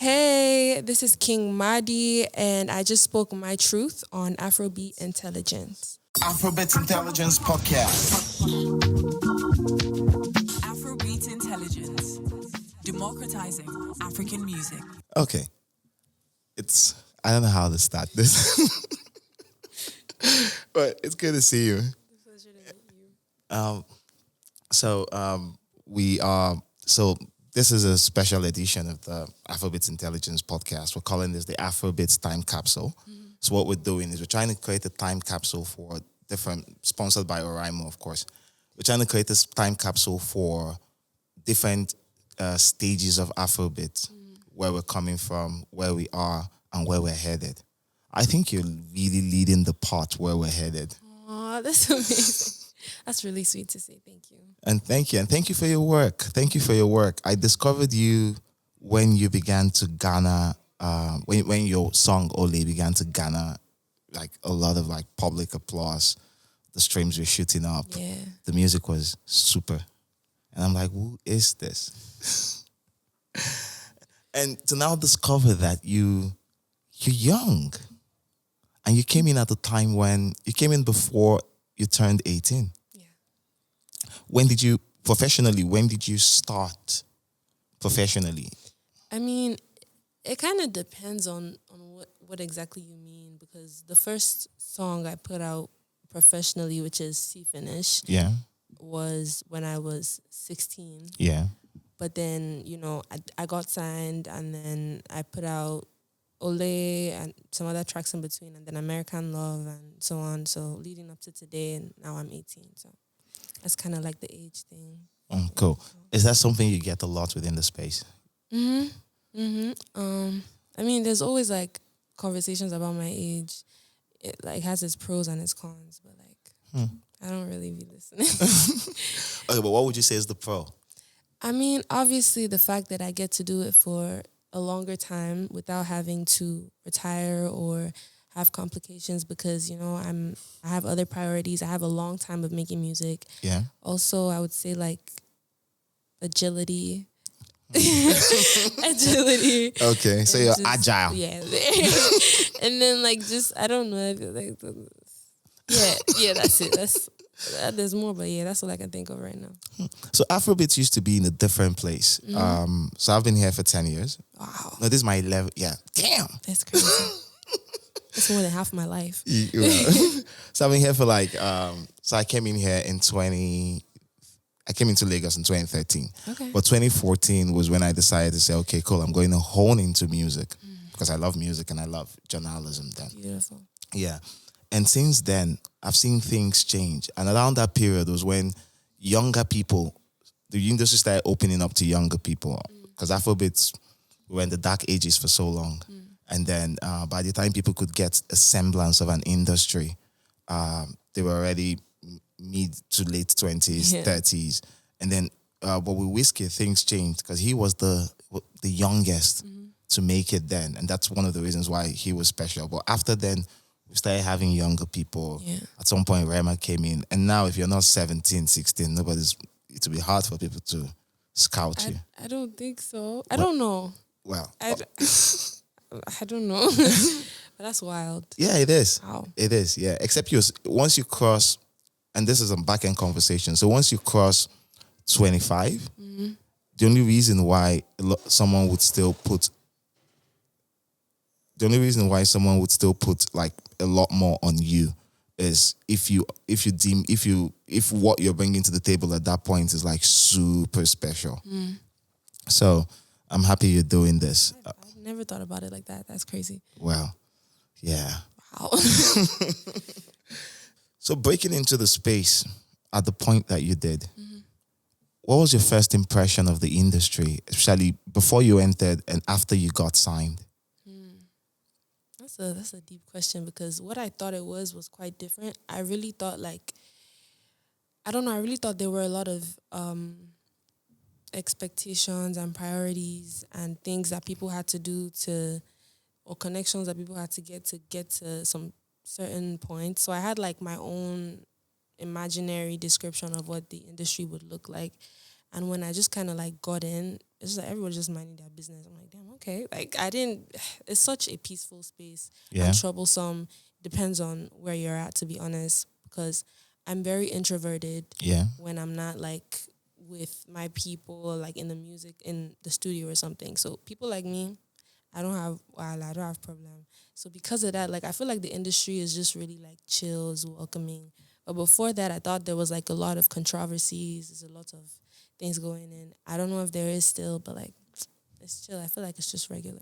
Hey, this is King Madi, and I just spoke my truth on Afrobeat Intelligence. Afrobeats Intelligence Podcast. Afrobeat Intelligence, democratizing African music. Okay. I don't know how to start this. But it's good to see you. So this is a special edition of the Afrobeats Intelligence Podcast. We're calling this the Afrobeats Time Capsule. Mm-hmm. So what we're doing is we're trying to create a time capsule for sponsored by Oraimo, of course. We're trying to create this time capsule for different stages of Afrobeat, where we're coming from, where we are, and where we're headed. I think you're really leading the part where we're headed. Oh, that's amazing. That's really sweet to say. Thank you. And thank you for your work. Thank you for your work. I discovered you when you began to garner, when your song Ole began to garner like a lot of like public applause. The streams were shooting up. Yeah. The music was super. And I'm like, who is this? And to now discover that you're young. And you came in at a time when you came in before you turned 18. Yeah. When did you start professionally? I mean, it kind of depends on what exactly you mean, because the first song I put out professionally, which is See Finish, Yeah. was when I was 16. Yeah. But then, I got signed, and then I put out Ole and some other tracks in between, and then American Love and so on. So leading up to today, and now I'm 18. So that's kind of like the age thing. Cool. Is that something you get a lot within the space? I mean, there's always like conversations about my age. It like has its pros and its cons, but like I don't really be listening. Okay, but what would you say is the pro? I mean, obviously the fact that I get to do it for a longer time without having to retire or have complications, because I have other priorities. I have a long time of making music. Yeah. Also, I would say like agility. Agility. Okay, so you're agile. Yeah. And then like just I don't know. Like that's it. There's more, but yeah, that's all I can think of right now. So Afrobeats used to be in a different place. So I've been here for 10 years. Wow. No, this is my 11th. Yeah. Damn. That's crazy. That's more than half of my life. So I've been here for like, so I came in here I came into Lagos in 2013. Okay. But 2014 was when I decided to say, okay, cool, I'm going to hone into music because I love music and I love journalism then. Beautiful. Yeah. And since then, I've seen things change. And around that period was when younger people, the industry started opening up to younger people. Because Afrobeats were in the dark ages for so long. And then by the time people could get a semblance of an industry, they were already mid to late 20s, 30s. And then but with Whiskey, things changed because he was the youngest to make it then. And that's one of the reasons why he was special. But after then, we started having younger people. Yeah. At some point, Rema came in. And now if you're not 17, 16, it'll be hard for people to scout you. I don't think so. I don't know. Well. I don't know. But that's wild. Yeah, it is. Wow. It is, yeah. Except once you cross, and this is a back-end conversation, so once you cross 25, the only reason why someone would still put like a lot more on you is if what you're bringing to the table at that point is like super special. So I'm happy you're doing this. I never thought about it like that. That's crazy. Well, yeah. Wow. So breaking into the space at the point that you did, what was your first impression of the industry, especially before you entered and after you got signed? That's a deep question, because what I thought it was quite different. I really thought I really thought there were a lot of expectations and priorities and things that people had to do or connections that people had to get to some certain points. So I had like my own imaginary description of what the industry would look like. And when I just kind of like got in, it's just like everyone's just minding their business. I'm like, damn, okay. Like I didn't. It's such a peaceful space and troublesome. Depends on where you're at, to be honest, because I'm very introverted. Yeah. When I'm not like with my people, like in the music in the studio or something. So people like me, I don't have problem. So because of that, like I feel like the industry is just really like chill, is welcoming. But before that, I thought there was like a lot of controversies. There's a lot of things going in. I don't know if there is still, but like it's chill. I feel like it's just regular.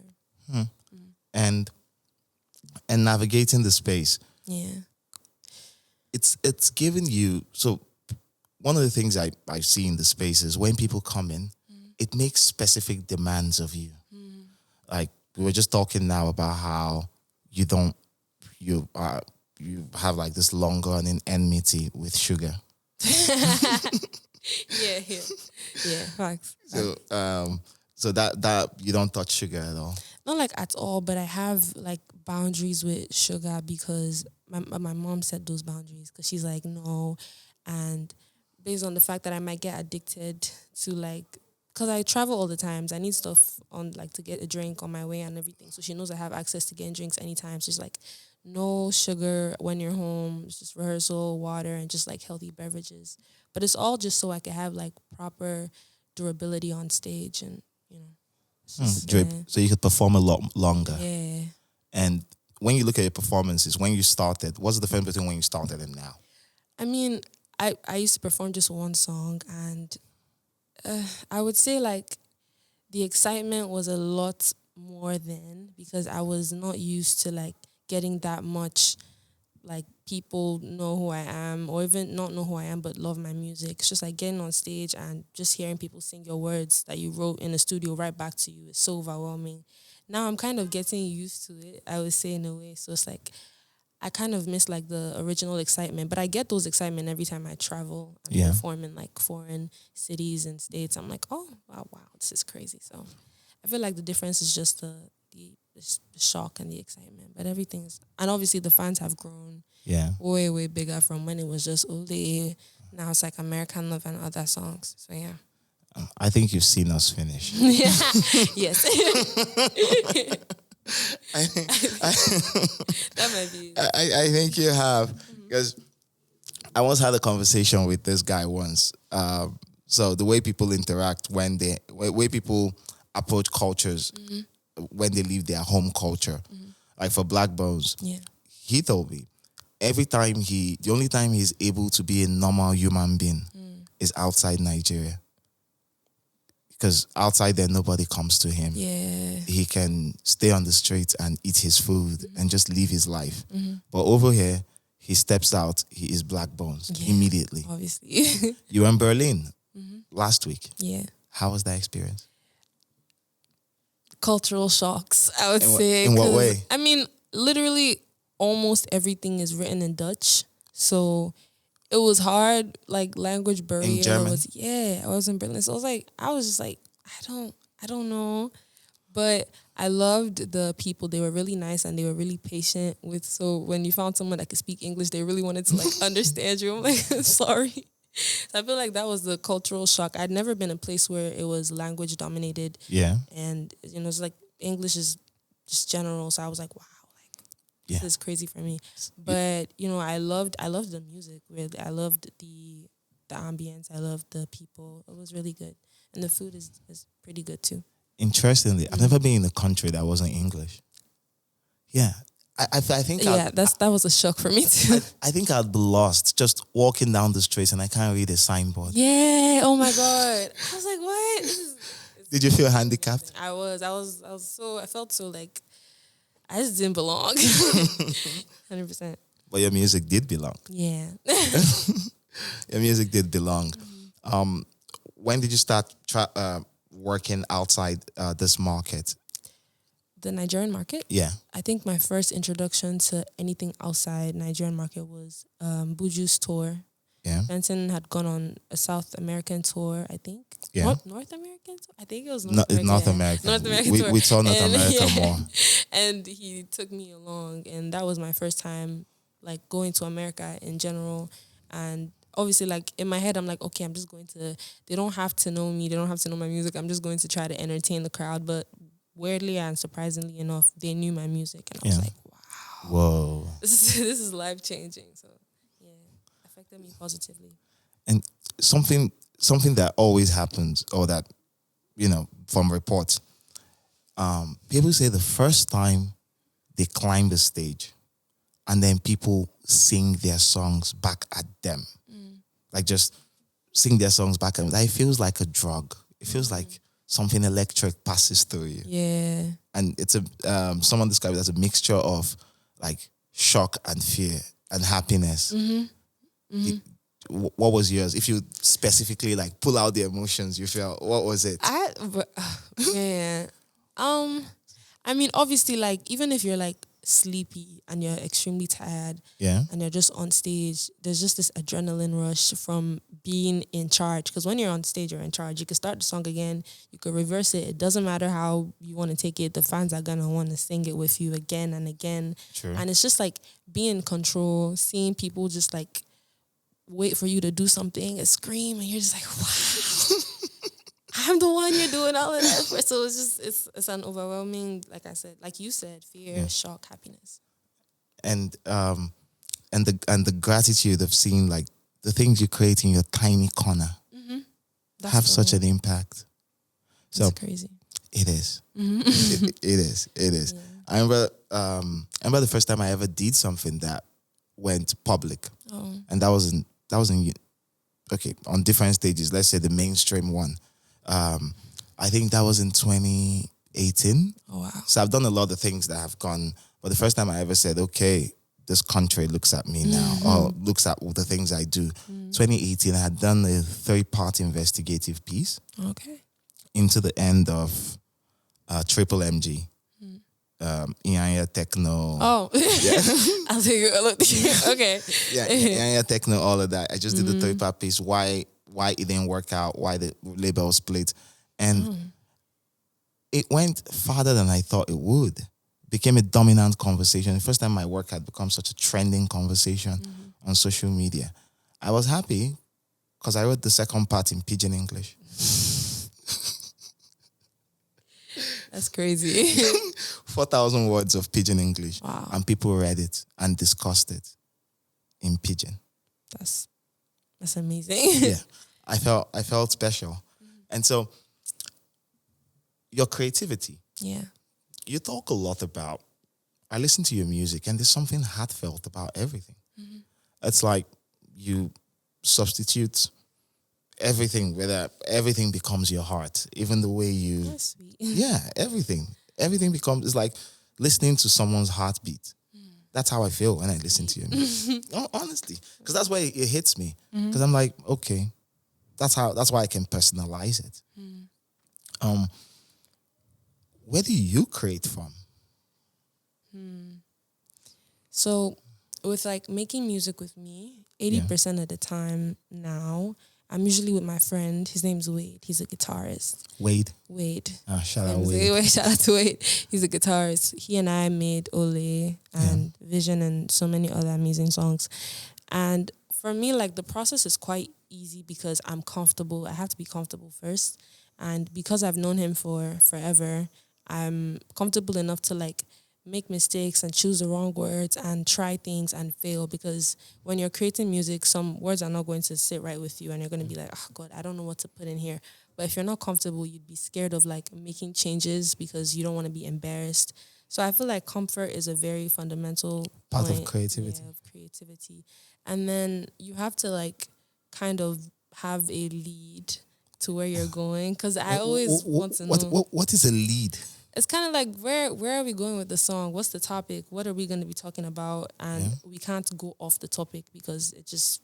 And navigating the space. Yeah. It's given you, so one of the things I see in the space is when people come in, it makes specific demands of you. Like we were just talking now about how you have like this long running enmity with sugar. Yeah, facts. So that you don't touch sugar at all. Not like at all, but I have like boundaries with sugar because my mom set those boundaries because she's like, no. And based on the fact that I might get addicted to like, because I travel all the times, I need stuff on like to get a drink on my way and everything. So she knows I have access to getting drinks anytime. So she's like, no sugar when you're home. It's just rehearsal, water, and just like healthy beverages. But it's all just so I can have like proper durability on stage and, you know. So you could perform a lot longer. Yeah. And when you look at your performances, when you started, what's the difference between when you started and now? I mean, I used to perform just one song, and I would say like the excitement was a lot more then because I was not used to like getting that much like people know who I am, or even not know who I am but love my music. It's just like getting on stage and just hearing people sing your words that you wrote in the studio right back to you. It's so overwhelming. Now I'm kind of getting used to it, I would say, in a way. So it's like I kind of miss like the original excitement, but I get those excitement every time I travel and perform in like foreign cities and states. I'm like, oh wow, this is crazy. So I feel like the difference is just the shock and the excitement, but everything's, and obviously the fans have grown way bigger from when it was just Ole. Now it's like American Love and other songs. So yeah. I think you've seen us finish. Yes. That might be. I think you have, because I once had a conversation with this guy once. So the way people interact way people approach cultures when they leave their home culture, like for Black Bones, he told me the only time he's able to be a normal human being is outside Nigeria. Because outside there, nobody comes to him. Yeah. He can stay on the street and eat his food and just live his life. But over here, he steps out, he is Black Bones immediately. Obviously. You were in Berlin last week. Yeah. How was that experience? Cultural shocks, I would say. In what way? I mean, literally almost everything is written in Dutch. So it was hard, like language barrier. In German? I was in Berlin. So I was just like, I don't know. But I loved the people. They were really nice and they were really patient with, so when you found someone that could speak English, they really wanted to like understand you. I'm like, sorry. So I feel like that was the cultural shock. I'd never been in a place where it was language dominated. Yeah. And it's like English is just general. So I was like, wow. This is crazy for me. But, I loved the music, really. I loved the ambience. I loved the people. It was really good. And the food is pretty good too. Interestingly, I've never been in a country that wasn't English. Yeah. I think that was a shock for me too. I think I'd be lost just walking down the street and I can't read a signboard. Yeah, oh my God. I was like, what? Did you feel handicapped? I felt so like I just didn't belong. 100%. But your music did belong. Yeah. Your music did belong. When did you start working outside this market? The Nigerian market? Yeah. I think my first introduction to anything outside Nigerian market was Buju's tour. Yeah. Benson had gone on a South American tour, I think. Yeah. North American tour? I think it was North American. North American tour. We saw North America more. And he took me along, and that was my first time like going to America in general. And obviously, like, in my head, I'm like, okay, I'm just going to, they don't have to know me. They don't have to know my music. I'm just going to try to entertain the crowd. But weirdly and surprisingly enough, they knew my music. And I was like, wow. Whoa. This is life-changing. So, yeah, affected me positively. And something that always happens, or that, from reports, people say the first time they climb the stage and then people sing their songs back at them. Like, just sing their songs back at them. Like, it feels like a drug. It feels like something electric passes through you. Yeah. And it's someone described it as a mixture of like shock and fear and happiness. What was yours? If you specifically like pull out the emotions you felt, what was it? Man. I mean, obviously, like, even if you're like sleepy and you're extremely tired, and you're just on stage, there's just this adrenaline rush from being in charge. Because when you're on stage, you're in charge. You can start the song again, you could reverse it. It doesn't matter how you want to take it. The fans are gonna want to sing it with you again and again. True. And it's just like being in control, seeing people just like wait for you to do something, and scream, and you're just like, wow. I'm the one you're doing all of that for. So it's just it's an overwhelming, like I said, like you said, fear, shock, happiness. And the gratitude of seeing like the things you create in your tiny corner have such an impact. So that's crazy. It is. It is. Yeah. I remember the first time I ever did something that went public. And that was in on different stages. Let's say the mainstream one. I think that was in 2018. Oh, wow. So I've done a lot of things that have gone, but the first time I ever said, okay, this country looks at me now, or looks at the things I do. 2018, I had done a 3-part investigative piece into the end of Triple MG. Ianya Techno. Oh, yeah. I'll take a look. Okay. Yeah, Ianya Techno, all of that. I just did the 3-part piece. Why it didn't work out, why the label split. And it went farther than I thought it would. Became a dominant conversation. The first time my work had become such a trending conversation on social media. I was happy because I wrote the second part in Pidgin English. That's crazy. 4,000 words of Pidgin English. Wow. And people read it and discussed it in Pidgin. That's amazing. Yeah. I felt special. And so your creativity. Yeah. You talk a lot about, I listen to your music and there's something heartfelt about everything. It's like you substitute everything, whether everything becomes your heart, even the way you... That's sweet. Yeah, everything. Everything becomes, it's like listening to someone's heartbeat. That's how I feel when I listen to your music. Honestly. Because that's why it hits me. Because I'm like, okay, that's why I can personalize it. Where do you create from? So with like making music with me, 80% of the time now, I'm usually with my friend. His name's Wade. He's a guitarist. Wade. Shout out Wade. Shout out to Wade. He's a guitarist. He and I made Ole and Vision and so many other amazing songs. And for me, like, the process is quite easy because I'm comfortable. I have to be comfortable first. And because I've known him for forever, I'm comfortable enough to like make mistakes and choose the wrong words and try things and fail, because when you're creating music, some words are not going to sit right with you and you're going to be like, oh God, I don't know what to put in here. But if you're not comfortable, you'd be scared of like making changes because you don't want to be embarrassed. So I feel like comfort is a very fundamental part of creativity. Yeah, of creativity. And then you have to like kind of have a lead to where you're going, because I always want to know. What is a lead? It's kind of like, where are we going with the song? What's the topic? What are we going to be talking about? And we can't go off the topic because it just,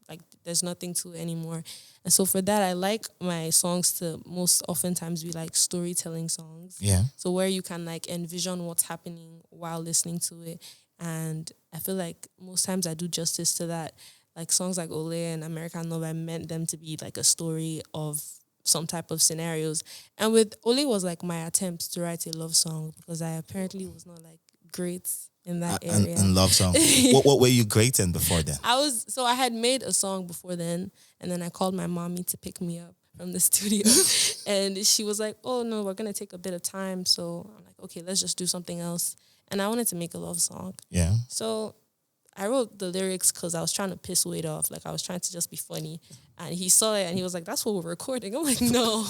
like, there's nothing to it anymore. And so for that, I like my songs to most oftentimes be like storytelling songs. Yeah. So where you can like envision what's happening while listening to it. And I feel like most times I do justice to that. Like songs like Ole and American Love, I meant them to be like a story of some type of scenarios. And with Ole was like my attempt to write a love song, because I apparently was not like great in that area. And love song. What were you great in before then? I had made a song before then, and then I called my mommy to pick me up from the studio. And she was like, oh no, we're going to take a bit of time. So I'm like, okay, let's just do something else. And I wanted to make a love song. Yeah. So I wrote the lyrics because I was trying to piss Wade off. Like, I was trying to just be funny. And he saw it and he was like, that's what we're recording. I'm like, no.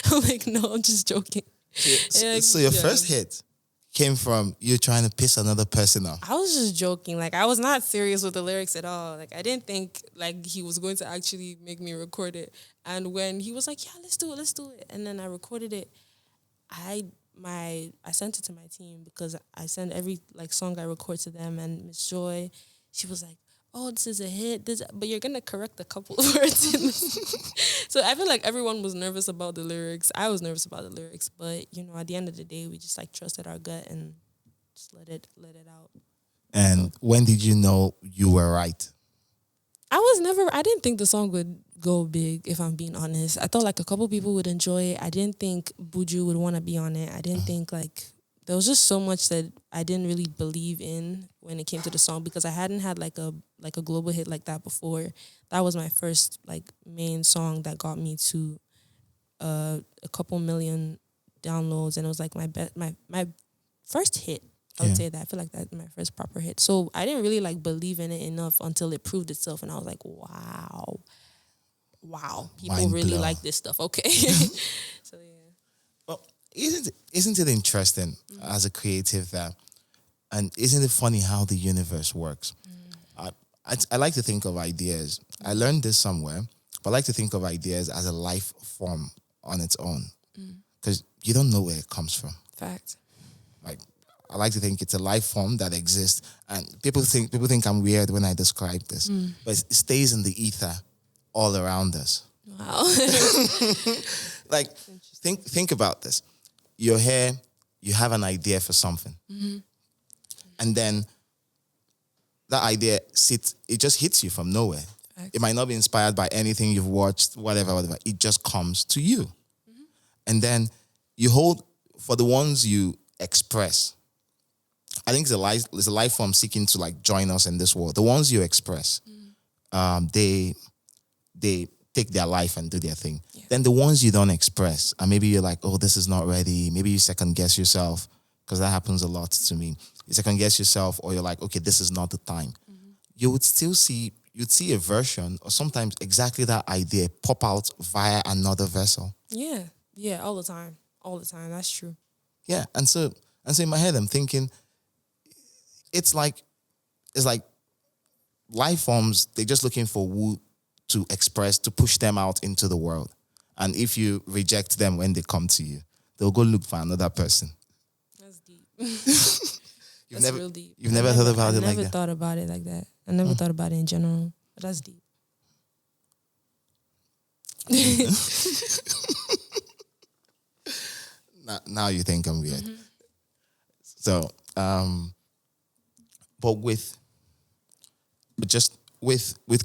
I'm just joking. So your first hit came from you trying to piss another person off. I was just joking. Like, I was not serious with the lyrics at all. Like, I didn't think like he was going to actually make me record it. And when he was like, yeah, let's do it. And then I recorded it. I sent it to my team because I send every like song I record to them. And Miss Joy, she was like, oh, this is a hit. But you're gonna correct a couple of words in this. So I feel like everyone was nervous about the lyrics. I was nervous about the lyrics, but at the end of the day, we just like trusted our gut and just let it out. And when did you know you were right? I didn't think the song would go big, if I'm being honest. I thought like a couple people would enjoy it. I didn't think Buju would want to be on it. I didn't think like, there was just so much that I didn't really believe in when it came to the song because I hadn't had like a global hit like that before. That was my first like main song that got me to a couple million downloads, and it was like my first hit. I would say that. I feel like that's my first proper hit. So I didn't really like believe in it enough until it proved itself, and I was like, wow, people Mind really blown. like this stuff. Okay, so yeah. Well, isn't it interesting as a creative that, and isn't it funny how the universe works? I like to think of ideas. I learned this somewhere, but I like to think of ideas as a life form on its own because you don't know where it comes from. Fact. Like, I like to think it's a life form that exists, and people think I'm weird when I describe this, but it stays in the ether all around us. Wow. Like, think about this. You're here, you have an idea for something, and then that idea it just hits you from nowhere. Fact. It might not be inspired by anything you've watched, whatever. It just comes to you, and then you hold for the ones you express. I think it's a life form seeking to like join us in this world. The ones you express, they take their life and do their thing. Yeah. Then the ones you don't express, and maybe you're like, oh, this is not ready. Maybe you second guess yourself, because that happens a lot to me. You second guess yourself, or you're like, okay, this is not the time. You'd see a version, or sometimes exactly that idea pop out via another vessel. Yeah, all the time. That's true. Yeah, and so in my head, I'm thinking, it's like life forms, they're just looking for who to express, to push them out into the world. And if you reject them when they come to you, they'll go look for another person. That's deep. That's real deep. You've never thought about it like that? I never thought about it like that. I never thought about it in general. But that's deep. Now you think I'm weird. So, but with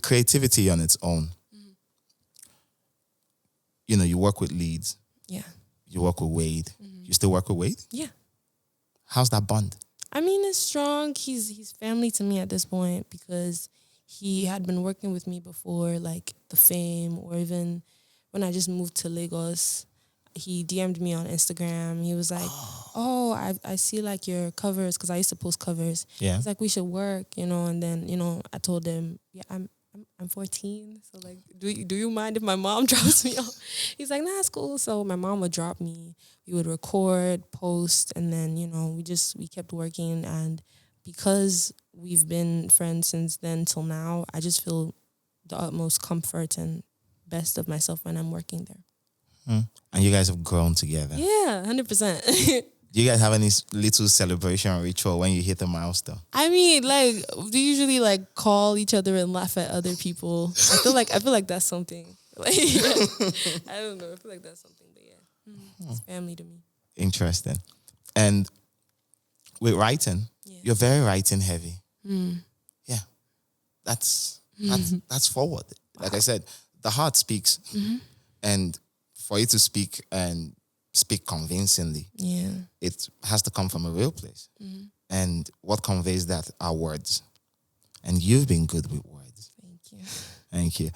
creativity on its own, you work with Leeds. Yeah. You work with Wade. You still work with Wade? Yeah. How's that bond? I mean, it's strong. He's family to me at this point because he had been working with me before, like the Fame, or even when I just moved to Lagos. He DM'd me on Instagram. He was like, oh, I see like your covers, because I used to post covers. Yeah. He's like, we should work, and then, I told him, yeah, I'm 14. So like, do you mind if my mom drops me off? He's like, nah, it's cool. So my mom would drop me. We would record, post, and then, we kept working. And because we've been friends since then till now, I just feel the utmost comfort and best of myself when I'm working there. And you guys have grown together. Yeah, 100%. Do you guys have any little celebration or ritual when you hit a milestone? I mean, like, we usually like call each other and laugh at other people. I feel like that's something. Like, I don't know. I feel like that's something, but yeah, it's family to me. Interesting. And with writing, you're very writing heavy. Yeah, that's forward. Wow. Like I said, the heart speaks, and for you to speak and speak convincingly, it has to come from a real place. And what conveys that are words. And you've been good with words. Thank you. Thank you.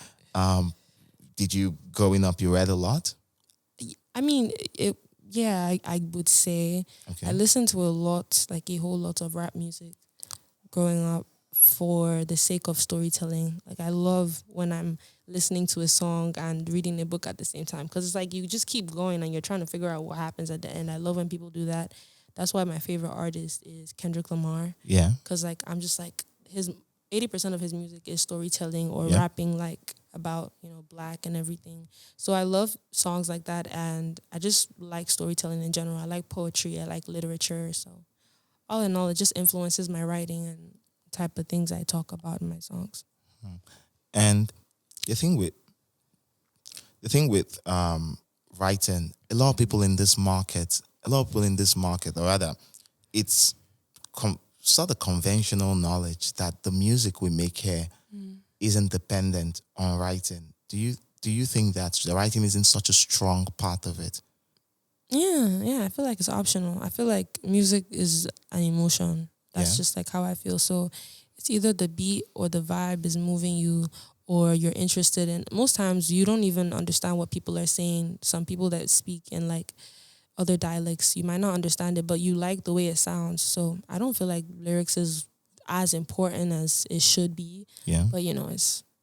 Did you, growing up, you read a lot? I mean, I would say Okay. I listened to a whole lot of rap music growing up for the sake of storytelling. Like, I love when I'm listening to a song and reading a book at the same time, because it's like you just keep going and you're trying to figure out what happens at the end. I love when people do that. That's why my favorite artist is Kendrick Lamar. Yeah. Because like I'm just like his 80% of his music is storytelling or Yeah. rapping like about, Black and everything. So I love songs like that, and I just like storytelling in general. I like poetry, I like literature. So all in all, it just influences my writing and type of things I talk about in my songs. And the thing with writing, a lot of people in this market, or rather, it's sort of conventional knowledge that the music we make here isn't dependent on writing. Do you think that the writing isn't such a strong part of it? Yeah, I feel like it's optional. I feel like music is an emotion. That's Yeah. just like how I feel. So it's either the beat or the vibe is moving you, or you're interested in. Most times you don't even understand what people are saying. Some people that speak in like other dialects, you might not understand it, but you like the way it sounds. So I don't feel like lyrics is as important as it should be. Yeah. But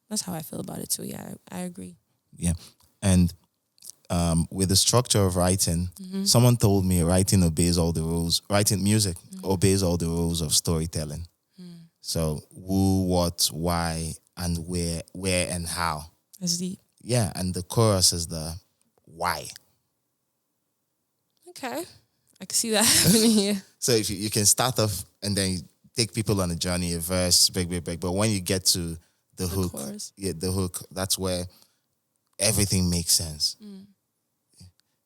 that's how I feel about it too. Yeah, I agree. Yeah. And with the structure of writing, someone told me writing obeys all the rules. Writing music obeys all the rules of storytelling. So who, what, why, and where and how. That's deep. Yeah, and the chorus is the why. Okay. I can see that happening here. So if you can start off and then you take people on a journey, a verse, break. But when you get to the hook, chorus. the hook, that's where everything makes sense.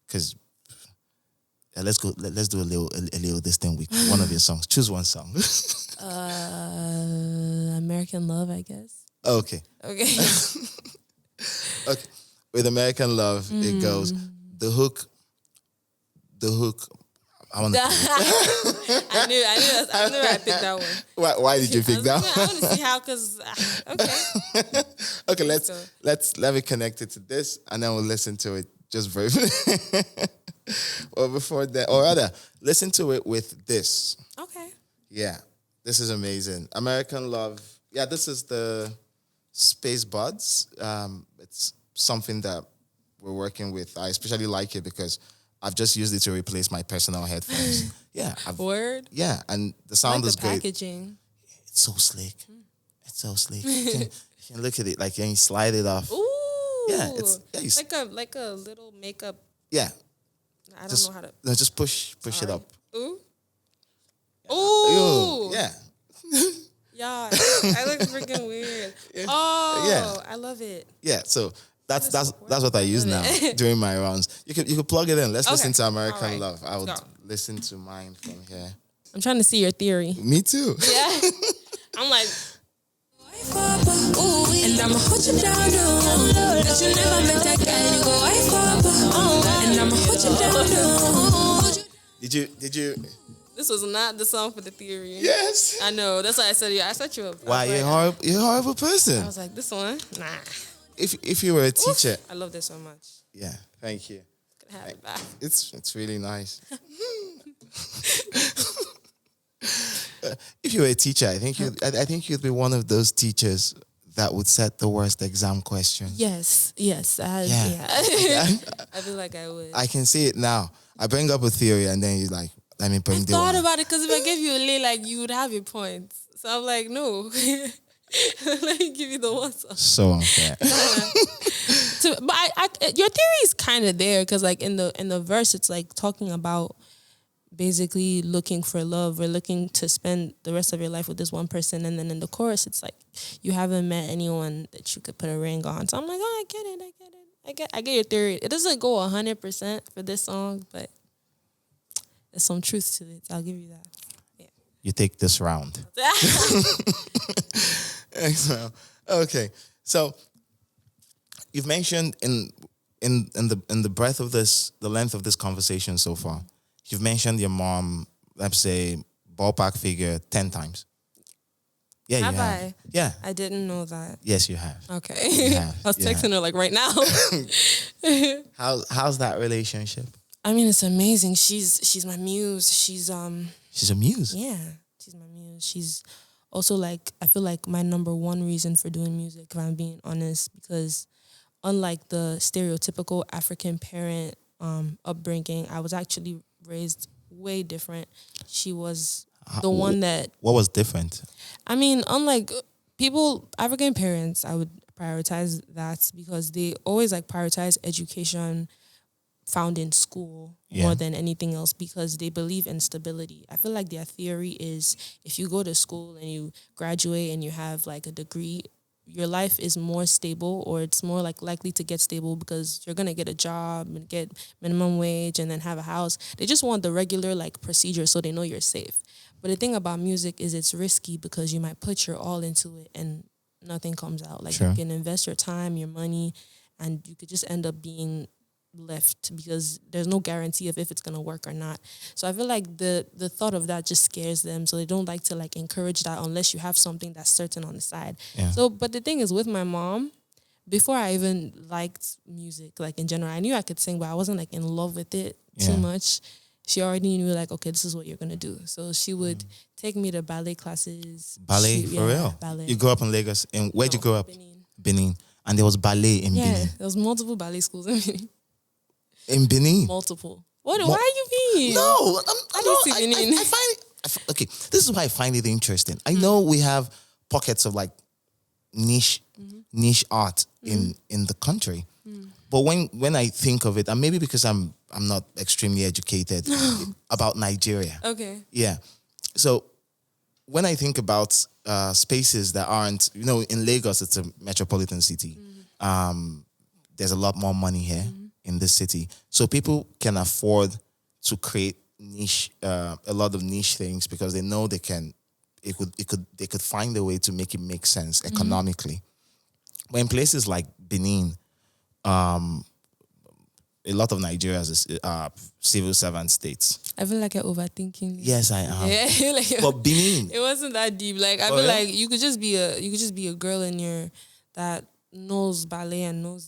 Because let's go. Let's do a little this thing with one of your songs. Choose one song. American Love, I guess. Okay. Okay. Okay. With American Love, it goes the hook. I want to. I knew I picked that one. Why did you pick that I one? want to see how, because okay. Okay, Let's go. let me connect it to this, and then we'll listen to it just briefly. Or before that, or rather, listen to it with this. Okay. Yeah, this is amazing. American Love. Yeah, this is the SpaceBuds. It's something that we're working with. I especially like it because I've just used it to replace my personal headphones. Yeah. Word. Yeah, and the I sound like is the great. packaging. It's so slick. It's so slick. You can look at it like and you slide it off. Ooh. Yeah, it's like a little makeup. yeah. I don't Just know how to. no, just push it up. Ooh. Ooh. Yeah. Yeah. I look freaking weird. Oh. Yeah. I love it. Yeah. So that's what I use now during my runs. You could plug it in. Let's listen to American All right. Love. I would Let's go. listen to mine from here. I'm trying to see your theory. Me too. Yeah. I'm like, And I'ma put you down, that you never met that guy. You go, and I'ma put you down. Did you? this was not the song for the theory. Yes. I know. That's why I said I set you up. Why I was you're a horrible person. I was like, this one? Nah. If you were a teacher, I love this so much. yeah. Thank you. Could have it back. It's really nice. If you were a teacher, I think you'd be one of those teachers that would set the worst exam question. Yes. Yeah. I feel like I would. I can see it now. I bring up a theory and then you're like, let me bring the thought one. about it, because if I gave you a lay, like, you would have your points. So I'm like, no. Let me give you the one song. So unfair. But your theory is kind of there, because like in the verse, it's like talking about basically looking for love or looking to spend the rest of your life with this one person, and then in the chorus, it's like you haven't met anyone that you could put a ring on. So I'm like, oh, I get it. I get your theory. It doesn't go 100% for this song, but there's some truth to it. I'll give you that. You take this round. Excellent. Okay. So you've mentioned in the breadth of this, the length of this conversation so far, you've mentioned your mom, let's say, ballpark figure 10 times. Yeah, Have you have. I? Yeah. I didn't know that. Yes, you have. Okay. You have. I was You texting her like right now. How's that relationship? I mean, it's amazing. She's my muse. She's She's a muse. yeah, she's my muse. She's also like, I feel like my number one reason for doing music, if I'm being honest, because unlike the stereotypical African parent upbringing, I was actually raised way different. She was the one that, What was different? I mean, unlike people, African parents, I would prioritize that because they always like prioritize education found in school more than anything else because they believe in stability. I feel like their theory is if you go to school and you graduate and you have like a degree, your life is more stable, or it's more like likely to get stable because you're going to get a job and get minimum wage and then have a house. They just want the regular like procedure so they know you're safe. But the thing about music is it's risky because you might put your all into it and nothing comes out. Like you can invest your time, your money, and you could just end up being left because there's no guarantee of if it's going to work or not. So I feel like the thought of that just scares them. So they don't like to like encourage that unless you have something that's certain on the side. Yeah. So, but the thing is with my mom, before I even liked music, like in general, I knew I could sing, but I wasn't like in love with it too much. She already knew like, okay, this is what you're going to do. So she would take me to ballet classes. Ballet, for real? Ballet. You grew up in Lagos. And where'd you grow up? Benin. Benin. And there was ballet in Yeah, Benin. there was multiple ballet schools in Benin. In Benin? Multiple. What? Why are you being? No, I didn't see Benin. I find it, okay, this is why I find it interesting. I know we have pockets of like niche art in the country. But when I think of it, and maybe because I'm not extremely educated about Nigeria. Okay. Yeah. So when I think about spaces that aren't, in Lagos, it's a metropolitan city. There's a lot more money here in this city. So people can afford to create niche, a lot of niche things because they know they could find a way to make it make sense economically. But in places like Benin, a lot of Nigerians is civil servant states. I feel like I'm overthinking. Yes, I am. Yeah, like, But Benin, it wasn't that deep. Like I feel like you could just be a girl in your that knows ballet and knows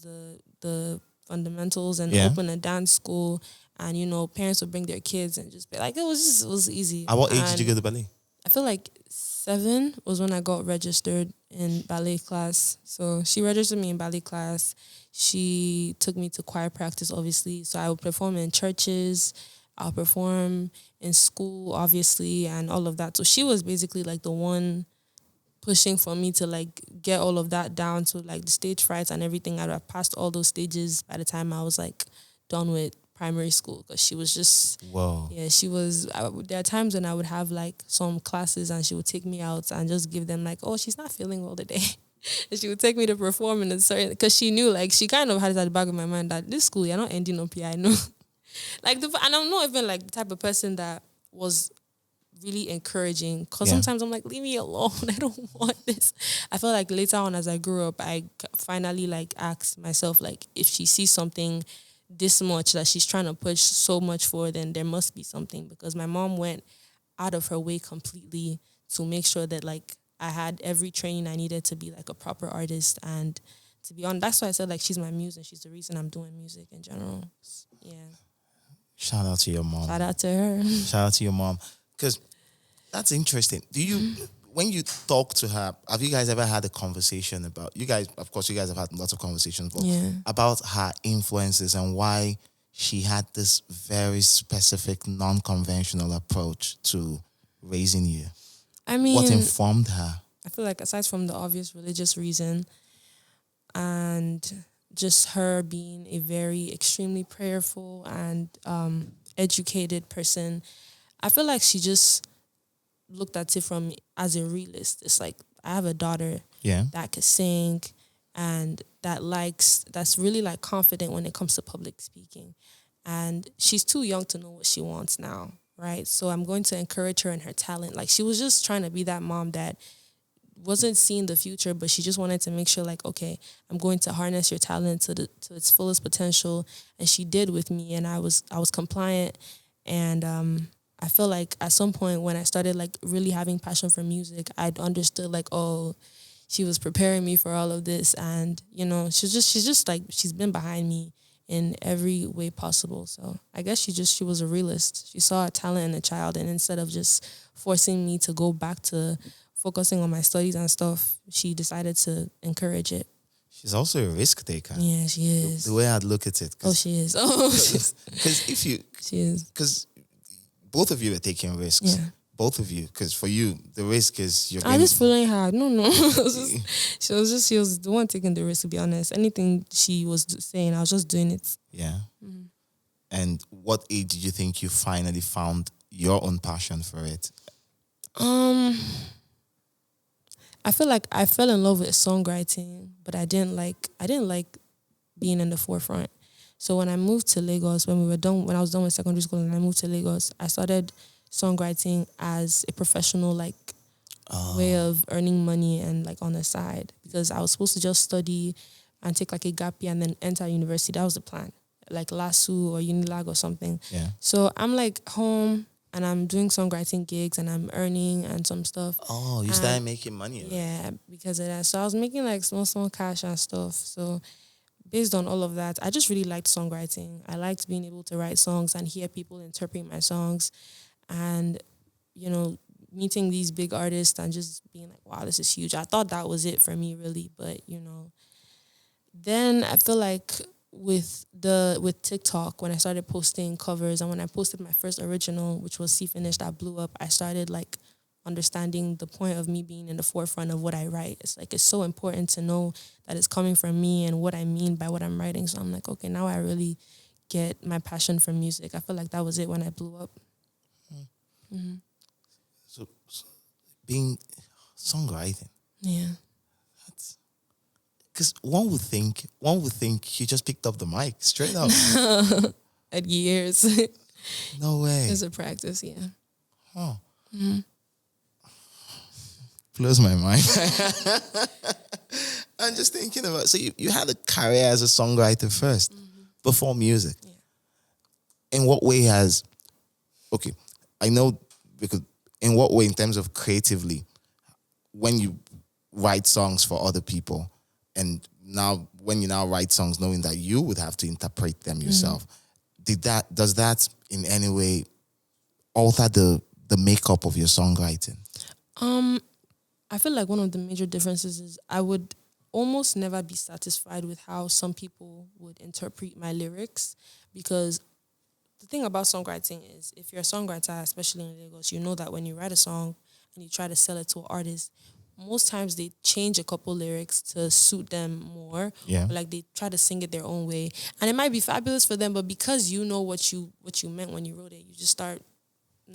the fundamentals and open a dance school, and parents would bring their kids and just be like, it was easy. at what age did you go to ballet? I feel like 7 was when I got registered in ballet class. So she registered me in ballet class. She took me to choir practice, obviously. So I would perform in churches. I'll perform in school, obviously, and all of that. So she was basically like the one pushing for me to like get all of that down to like the stage frights and everything. I'd have passed all those stages by the time I was like done with primary school because she was just, she was, there are times when I would have like some classes and she would take me out and just give them like, oh, she's not feeling well today. And she would take me to perform in a certain, because she knew like, she kind of had it at the back of my mind that this school, you're not ending up here, I know. And I'm not even like the type of person that was really encouraging because sometimes I'm like, leave me alone. I don't want this. I feel like later on as I grew up, I finally like asked myself like, if she sees something this much that she's trying to push so much for, then there must be something, because my mom went out of her way completely to make sure that like I had every training I needed to be like a proper artist. And to be honest, that's why I said like she's my muse and she's the reason I'm doing music in general. Yeah. Shout out to your mom. Shout out to her. Shout out to your mom. Because that's interesting. Do you, when you talk to her, have you guys ever had a conversation about, you guys, of course, you guys have had lots of conversations, but about her influences and why she had this very specific, non-conventional approach to raising you? I mean, what informed her? I feel like aside from the obvious religious reason and just her being a very extremely prayerful and educated person, I feel like she just looked at it from as a realist. It's like, I have a daughter that could sing and that's really like confident when it comes to public speaking. And she's too young to know what she wants now, right? So I'm going to encourage her in her talent. Like she was just trying to be that mom that wasn't seeing the future, but she just wanted to make sure like, okay, I'm going to harness your talent to its fullest potential. And she did with me, and I was compliant, and I feel like at some point when I started like really having passion for music, I'd understood like, oh, she was preparing me for all of this. And, you know, she's just like, she's been behind me in every way possible. So I guess she was a realist. She saw a talent in a child, and instead of just forcing me to go back to focusing on my studies and stuff, she decided to encourage it. She's also a risk taker. Yeah, she is. The way I'd look at it. Oh, she is. Oh, Because if you... she is. Because both of you are taking risks. Yeah. Both of you. Because for you, the risk is you're I was just following her. No. She was the one taking the risk, to be honest. Anything she was saying, I was just doing it. Yeah. And what age did you think you finally found your own passion for it? I feel like I fell in love with songwriting, but I didn't like being in the forefront. So when I moved to Lagos, when I was done with secondary school and I moved to Lagos, I started songwriting as a professional way of earning money and like on the side, because I was supposed to just study and take like a gap year and then enter university. That was the plan, like LASU or Unilag or something. Yeah. So I'm like home and I'm doing songwriting gigs and I'm earning and some stuff. Oh, you started making money. Yeah, because of that. So I was making like small cash and stuff. So based on all of that, I just really liked songwriting. I liked being able to write songs and hear people interpret my songs, and, you know, meeting these big artists and just being like, wow, this is huge. I thought that was it for me, really. But, you know, then I feel like with TikTok, when I started posting covers and when I posted my first original, which was See Finish, that blew up, I started like understanding the point of me being in the forefront of what I write. It's like, it's so important to know that it's coming from me and what I mean by what I'm writing. So I'm like, okay, now I really get my passion for music. I feel like that was it when I blew up. So being songwriting. Yeah. Because one would think you just picked up the mic straight up. At years. No way. It's a practice, yeah. Oh. Blows my mind. I'm just thinking about, so you had a career as a songwriter first, before music. Yeah. In what way I know, because in what way, in terms of creatively, when you write songs for other people, and now when you now write songs knowing that you would have to interpret them yourself, does that in any way alter the makeup of your songwriting? I feel like one of the major differences is I would almost never be satisfied with how some people would interpret my lyrics, because the thing about songwriting is, if you're a songwriter, especially in Lagos, you know that when you write a song and you try to sell it to an artist, most times they change a couple lyrics to suit them more. Yeah. Or like they try to sing it their own way. And it might be fabulous for them, but because you know what you meant when you wrote it, you just start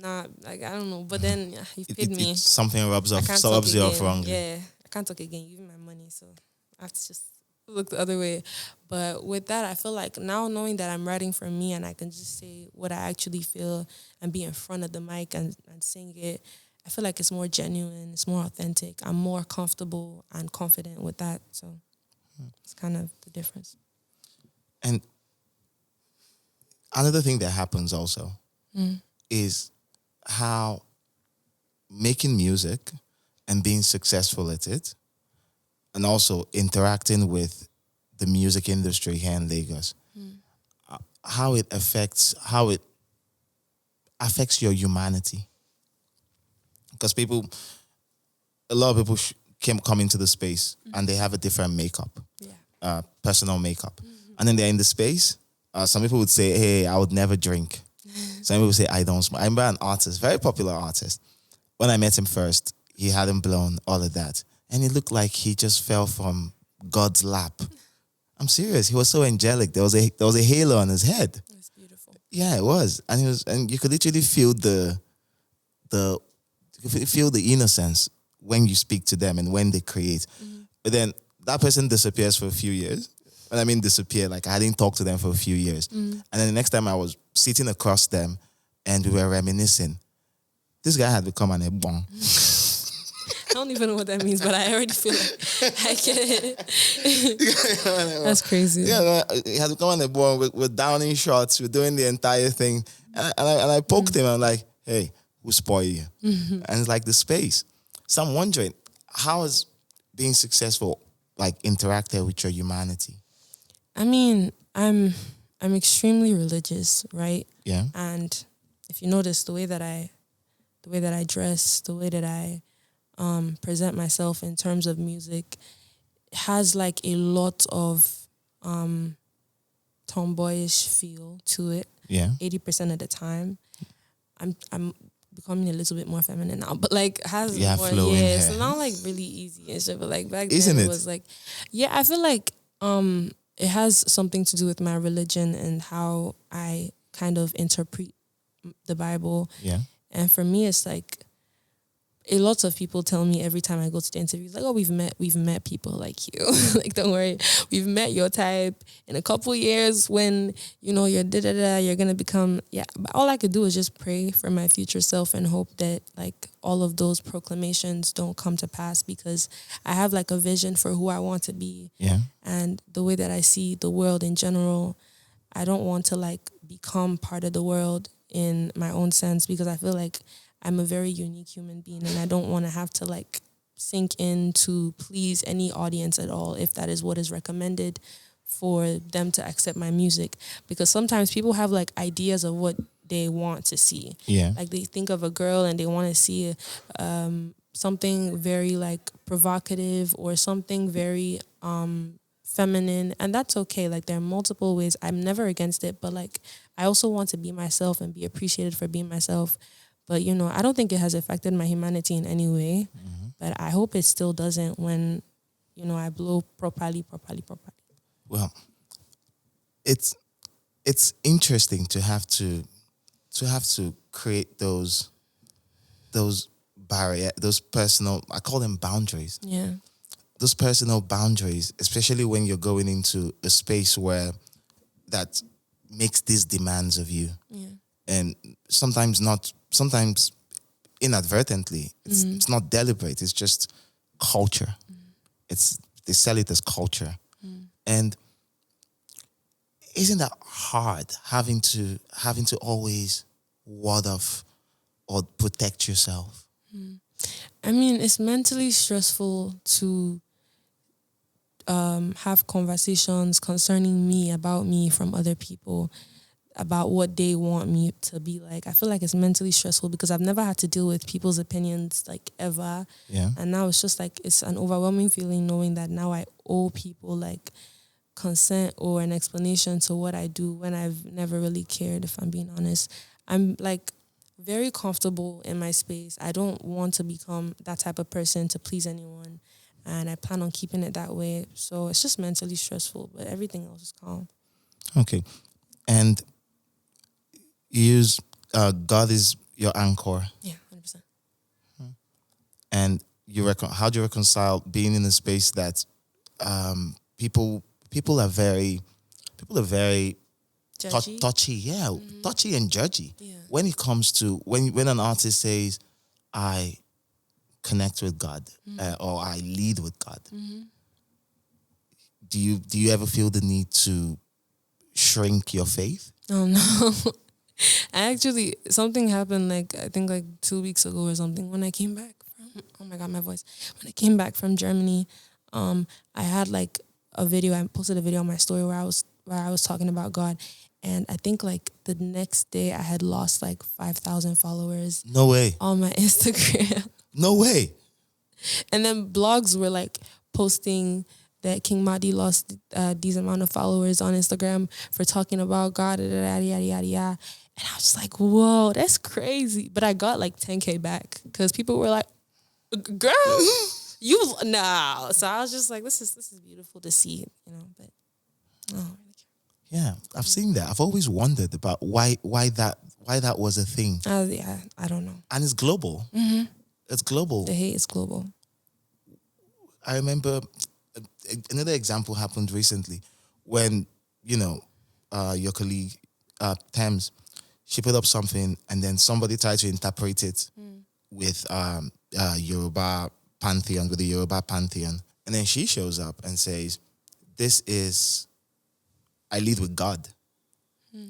I don't know. But then you've paid me. Something rubs you off wrongly. Yeah. I can't talk again. You give me my money, so I have to just look the other way. But with that, I feel like now knowing that I'm writing for me and I can just say what I actually feel and be in front of the mic and sing it, I feel like it's more genuine, it's more authentic. I'm more comfortable and confident with that. So it's kind of the difference. And another thing that happens also is how making music and being successful at it, and also interacting with the music industry here in Lagos, how it affects your humanity. Because a lot of people come into the space and they have a different makeup, personal makeup. And then they're in the space. Some people would say, hey, I would never drink. Some people would say, I don't smoke. I remember an artist, very popular artist. When I met him first, he hadn't blown, all of that. And it looked like he just fell from God's lap. I'm serious. He was so angelic. There was a halo on his head. It's beautiful. Yeah, it was. And you could literally feel the innocence when you speak to them and when they create. But then that person disappears for a few years. And I mean disappear, like I didn't talk to them for a few years. And then the next time I was sitting across them and we were reminiscing, this guy had become an ebon. I don't even know what that means, but I already feel like I get it. That's crazy. Yeah, he had become an ebon. We're downing shots. We're doing the entire thing. And I poked him. I'm like, hey, who spoil you? And it's like the space. So I'm wondering, how has being successful like interacted with your humanity? I mean, I'm extremely religious, right? Yeah. And if you notice the way that I dress, the way that I present myself in terms of music has like a lot of tomboyish feel to it. Yeah. 80% of the time. I'm becoming a little bit more feminine now, but like has You have more, flowing yeah, hair. it's not like really easy and shit, but like back Isn't then it? it was like, yeah, I feel like it has something to do with my religion and how I kind of interpret the Bible. Yeah. And for me, it's like a lot of people tell me every time I go to the interviews, like, oh, we've met people like you. Like, don't worry, we've met your type. In a couple years, when you're you're gonna become, yeah. But all I could do is just pray for my future self and hope that like all of those proclamations don't come to pass, because I have like a vision for who I want to be. Yeah. And the way that I see the world in general, I don't want to like become part of the world in my own sense, because I feel like I'm a very unique human being and I don't want to have to like sink in to please any audience at all, if that is what is recommended for them to accept my music. Because sometimes people have like ideas of what they want to see. Yeah. Like they think of a girl and they want to see something very like provocative or something very feminine, and that's okay. Like there are multiple ways. I'm never against it, but like I also want to be myself and be appreciated for being myself. But I don't think it has affected my humanity in any way. But I hope it still doesn't when I blow properly. Well, it's interesting to have to create those barrier, those personal, I call them boundaries. Yeah. Those personal boundaries, especially when you're going into a space where that makes these demands of you. Yeah. And sometimes inadvertently. It's not deliberate. It's just culture. They sell it as culture. And isn't that hard, having to always ward off or protect yourself? I mean, it's mentally stressful to have conversations concerning me, about me, from other people, about what they want me to be like. I feel like it's mentally stressful because I've never had to deal with people's opinions like ever. Yeah. And now it's just like, it's an overwhelming feeling knowing that now I owe people like consent or an explanation to what I do when I've never really cared, if I'm being honest. I'm like very comfortable in my space. I don't want to become that type of person to please anyone. And I plan on keeping it that way. So it's just mentally stressful, but everything else is calm. Okay. And you use God is your anchor. Yeah, 100%. And how do you reconcile being in a space that people are very Judgy? touchy, touchy and judgy. Yeah. When it comes to when an artist says, I connect with God or I lead with God, do you ever feel the need to shrink your faith? Oh no. Something happened like, I think like 2 weeks ago or something, when I came back from, oh my God, my voice. When I came back from Germany, I had like a video, I posted a video on my story where I was talking about God. And I think like the next day I had lost like 5,000 followers. No way. On my Instagram. No way. And then blogs were like posting that Qing Madi lost these amount of followers on Instagram for talking about God, yada, yada, yada, yada. And I was like, whoa, that's crazy. But I got like 10K back because people were like, girl, no. So I was just like, this is beautiful to see, but I don't really care. Yeah, I've seen that. I've always wondered about why that was a thing. Yeah, I don't know. And it's global. Mm-hmm. It's global. The hate is global. I remember another example happened recently when, your colleague, Thames, she put up something and then somebody tried to interpret it with Yoruba pantheon, with the Yoruba pantheon. And then she shows up and says, I lead with God.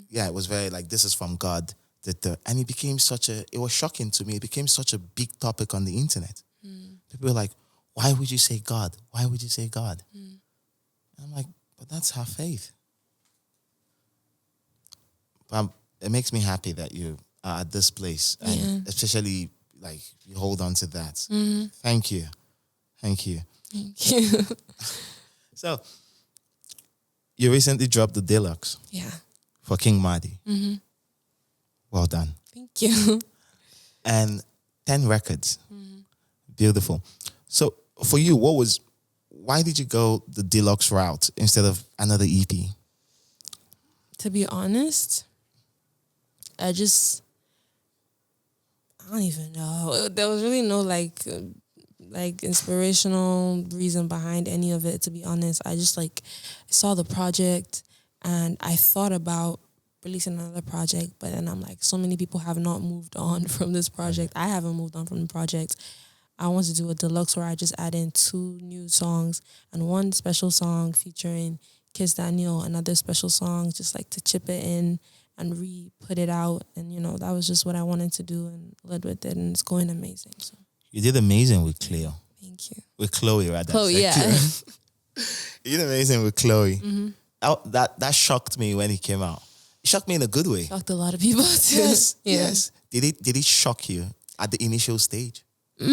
Yeah, it was very like, this is from God. and it was shocking to me. It became such a big topic on the internet. People were like, why would you say God? Why would you say God? And I'm like, but that's her faith. But it makes me happy that you are at this place, and especially like you hold on to that. Thank you. Thank you. So, you recently dropped the Deluxe for Qing Madi. Well done. Thank you. And 10 records. Beautiful. So, for you, why did you go the Deluxe route instead of another EP? To be honest, I don't even know. There was really no like inspirational reason behind any of it, to be honest. I just saw the project and I thought about releasing another project, but then I'm like, so many people have not moved on from this project. I haven't moved on from the project. I want to do a deluxe where I just add in 2 new songs and 1 special song featuring Kiss Daniel, another special song, just like to chip it in and put it out. And, that was just what I wanted to do and led with it, and it's going amazing. So. You did amazing with Cleo. Thank you. With Chloe, rather. Chloe, yeah. You did amazing with Chloe. That shocked me when he came out. It shocked me in a good way. Shocked a lot of people too. Yes, yes. Did it shock you at the initial stage? How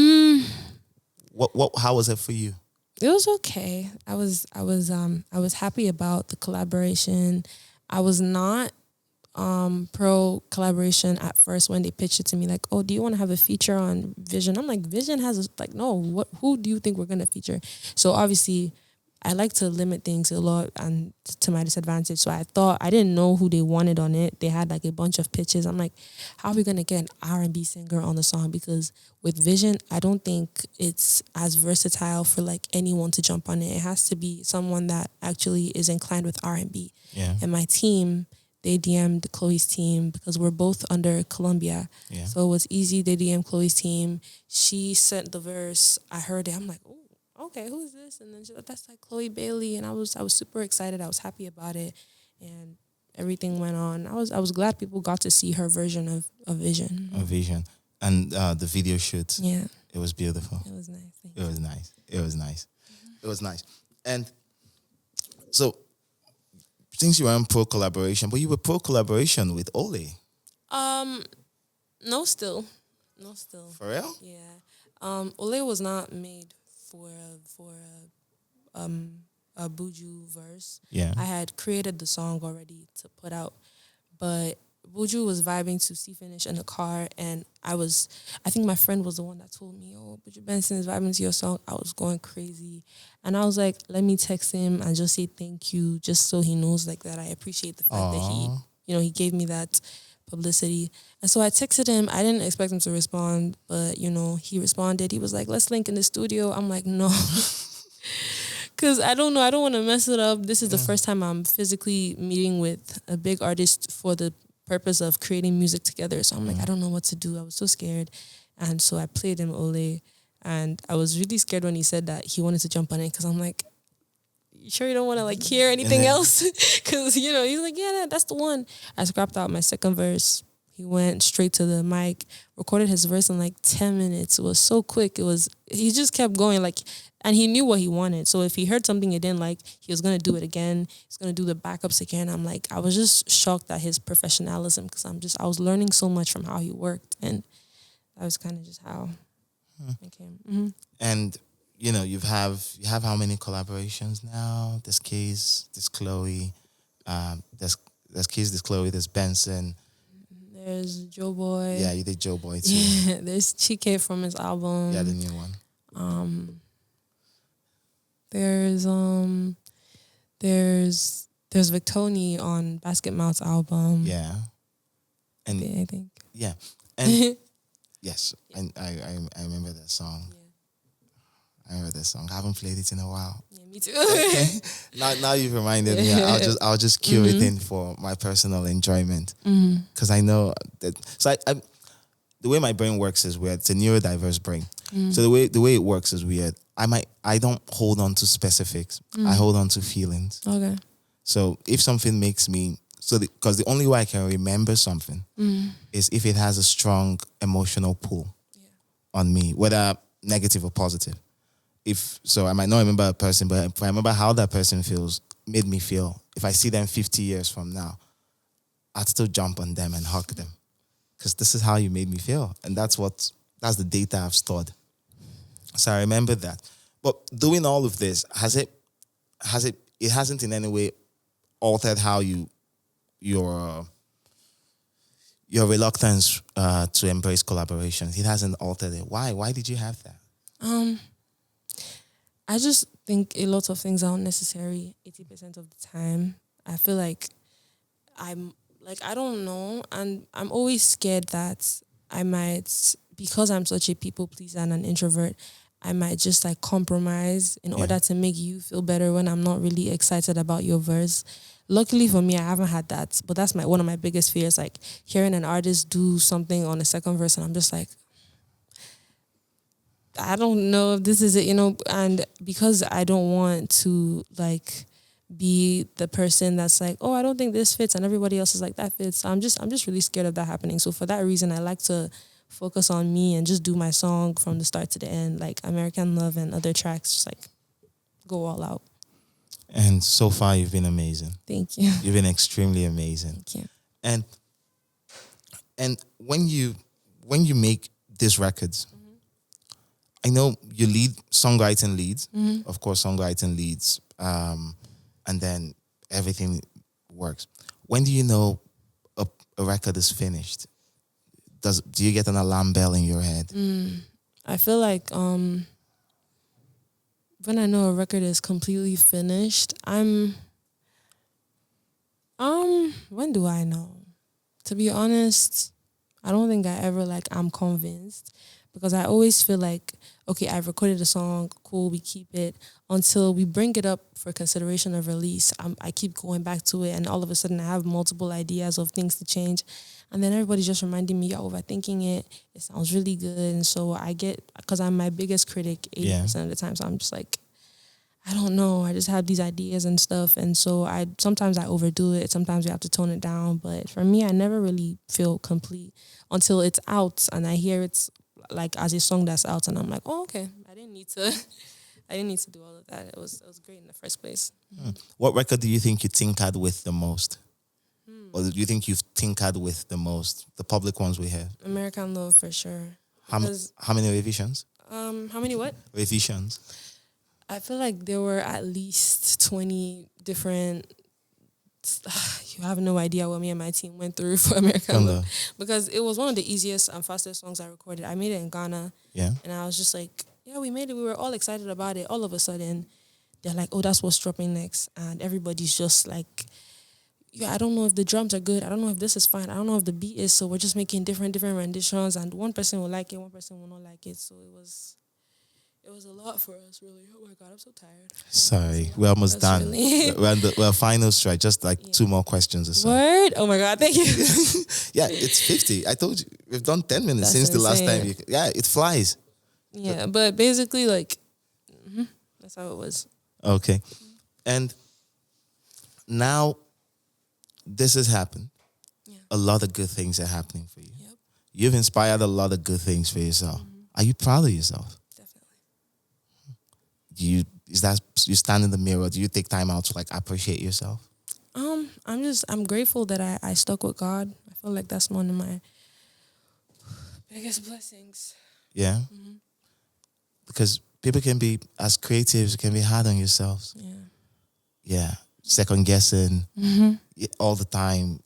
was it for you? It was okay. I was happy about the collaboration. I was not pro collaboration at first when they pitched it to me, like, oh, do you want to have a feature on Vision? I'm like, Vision has no, who do you think we're gonna feature? So obviously I like to limit things a lot and to my disadvantage. So I didn't know who they wanted on it. They had like a bunch of pitches. I'm like, how are we going to get an R&B singer on the song? Because with Vision, I don't think it's as versatile for like anyone to jump on it. It has to be someone that actually is inclined with R&B. Yeah. And my team, they DM'd Chloe's team because we're both under Columbia. Yeah. So it was easy. They DM'd Chloe's team. She sent the verse. I heard it. I'm like, oh. Okay, who's this? And then that's like Chloe Bailey, and I was super excited. I was happy about it, and everything went on. I was glad people got to see her version of Vision. A Vision, and the video shoot. Yeah, it was beautiful. It was nice. It was nice. It was nice. It was nice. And so, since you were in pro collaboration, but you were pro collaboration with Ole. No, still. For real? Yeah. Ole was not made for a Buju verse. Yeah. I had created the song already to put out, but Buju was vibing to C Finish in the car, and I think my friend was the one that told me, oh, Buju Benson is vibing to your song. I was going crazy, and I was like, let me text him and just say thank you, just so he knows like that I appreciate the fact that he gave me that publicity. And so I texted him. I didn't expect him to respond, but he responded. He was like, let's link in the studio. I'm like, no. Because I don't know. I don't want to mess it up. This is the first time I'm physically meeting with a big artist for the purpose of creating music together. So I'm like, I don't know what to do. I was so scared. And so I played him Ole. And I was really scared when he said that he wanted to jump on it, because I'm like, you sure you don't want to like hear anything else? Because, he's like, yeah, that's the one. I scrapped out my second verse. He went straight to the mic, recorded his verse in like 10 minutes. It was so quick. He just kept going and he knew what he wanted. So if he heard something he didn't like, he was going to do it again. He's going to do the backups again. I'm like, I was just shocked at his professionalism, because I was learning so much from how he worked. And that was kind of just how it came. Mm-hmm. And you have how many collaborations now? There's Keys, there's Chloe, there's Keys, there's Chloe, there's Benson. There's Joe Boy. Yeah, you did Joe Boy too. Yeah, there's Chike from his album. Yeah, the new one. There's Victoni on Basket Mouth's album. Yeah. And I think. Yeah. And yes, I remember that song. Yeah. I remember that song. I haven't played it in a while. Yeah, me too. Okay. Now you've reminded me. I'll just cue it in for my personal enjoyment, because I know that. So I the way my brain works is weird. It's a neurodiverse brain. So the way it works is weird. I don't hold on to specifics. I hold on to feelings. Okay. So if something makes me So because the only way I can remember something is if it has a strong emotional pull on me, whether negative or positive. If so, I might not remember a person, but if I remember how that person made me feel. If I see them 50 years from now, I'd still jump on them and hug them because this is how you made me feel, and that's the data I've stored. So I remember that. But doing all of this, it hasn't in any way altered how your reluctance to embrace collaborations. It hasn't altered it. Why? Why did you have that? I just think a lot of things are unnecessary 80% of the time. I feel like I don't know, and I'm always scared that I might, because I'm such a people pleaser and an introvert, I might just like compromise in order to make you feel better when I'm not really excited about your verse. Luckily for me, I haven't had that, but that's one of my biggest fears, like hearing an artist do something on the second verse and I'm just like, I don't know if this is it, and because I don't want to like be the person that's like, oh, I don't think this fits and everybody else is like, that fits. I'm just really scared of that happening. So for that reason, I like to focus on me and just do my song from the start to the end, like American Love and other tracks, just like go all out. And so far, you've been amazing. Thank you. You've been extremely amazing. Thank you. And when you make these records, I know you songwriting leads, of course, songwriting leads, and then everything works. When do you know a record is finished? Do you get an alarm bell in your head? I feel like when I know a record is completely finished, when do I know? To be honest, I don't think I ever I'm convinced, because I always feel like, okay, I've recorded a song, cool, we keep it until we bring it up for consideration of release. I keep going back to it, and all of a sudden I have multiple ideas of things to change. And then everybody's just reminding me, you're overthinking it. It sounds really good. And so because I'm my biggest critic 80% of the time. So I'm just like, I don't know. I just have these ideas and stuff. And so sometimes I overdo it. Sometimes we have to tone it down. But for me, I never really feel complete until it's out and I hear it's like as a song that's out. And I'm like, oh, okay. I didn't need to do all of that. It was great in the first place. What record do you think you tinkered with the most? Or do you think you've tinkered with the most? The public ones we have. American Love for sure. How many revisions? How many what? Revisions. I feel like there were at least 20 different. You have no idea what me and my team went through for American Love, because it was one of the easiest and fastest songs I recorded. I made it in Ghana. Yeah. And I was just like, yeah, we made it. We were all excited about it. All of a sudden, they're like, oh, that's what's dropping next. And everybody's just like, yeah, I don't know if the drums are good. I don't know if this is fine. I don't know if the beat is. So we're just making different renditions. And one person will like it, one person will not like it. So it was a lot for us, really. Oh my God, I'm so tired. Sorry, we're almost done. Really we're final stretch. Just 2 more questions or so. Word? Oh my God, thank you. Yeah, it's 50. I told you, we've done 10 minutes since the last time. It flies. Yeah, but basically, that's how it was. Okay. And now this has happened. Yeah. A lot of good things are happening for you. Yep. You've inspired a lot of good things for yourself. Are you proud of yourself? You stand in the mirror? Do you take time out to appreciate yourself? I'm grateful that I stuck with God. I feel like that's one of my biggest blessings. Yeah. Because people can be, as creatives, can be hard on yourselves. Yeah. Yeah. Second guessing all the time,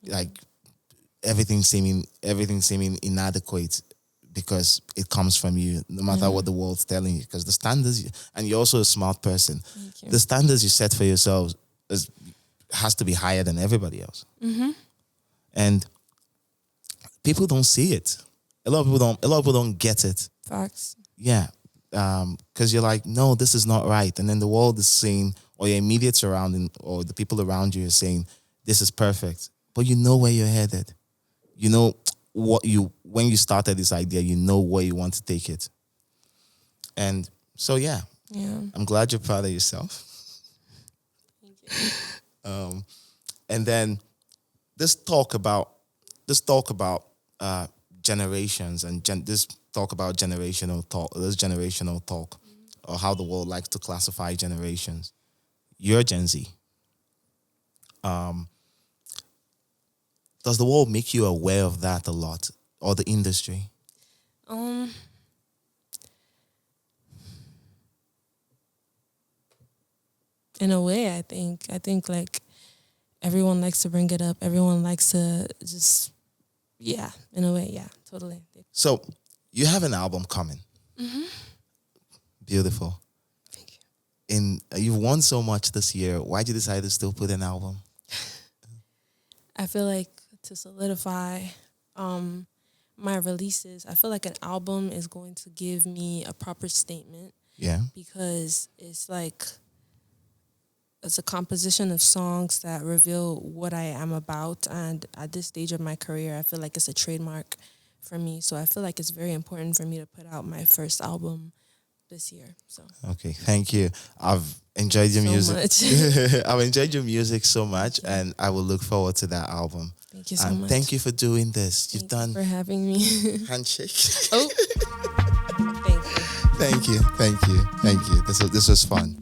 everything seeming inadequate, because it comes from you, no matter what the world's telling you. Because the standards, and you're also a smart person, the standards you set for yourself has to be higher than everybody else. And people don't see it. A lot of people don't get it. Facts. Yeah. Because you're like, no, this is not right. And then the world is saying, or your immediate surrounding, or the people around you are saying, this is perfect. But you know where you're headed. You know when you started this idea, you know where you want to take it. And so, yeah. I'm glad you're proud of yourself. Thank you. And then this talk about generations and this talk about generational talk. This generational talk, or how the world likes to classify generations. You're Gen Z. Does the world make you aware of that a lot, or the industry? In a way, I think like everyone likes to bring it up. Everyone likes to just, yeah, in a way, yeah, totally. So you have an album coming. Beautiful. Thank you. You've won so much this year. Why did you decide to still put an album? I feel like to solidify my releases, I feel like an album is going to give me a proper statement. Yeah. Because it's like, it's a composition of songs that reveal what I am about. And at this stage of my career, I feel like it's a trademark for me. So I feel like it's very important for me to put out my first album this year. So okay, thank you. I've enjoyed your music. I've enjoyed your music so much, and I will look forward to that album. Thank you so much. Thank you for doing this. You've Thank done you for having me. handshake. Oh, thank you. Thank you. This was fun.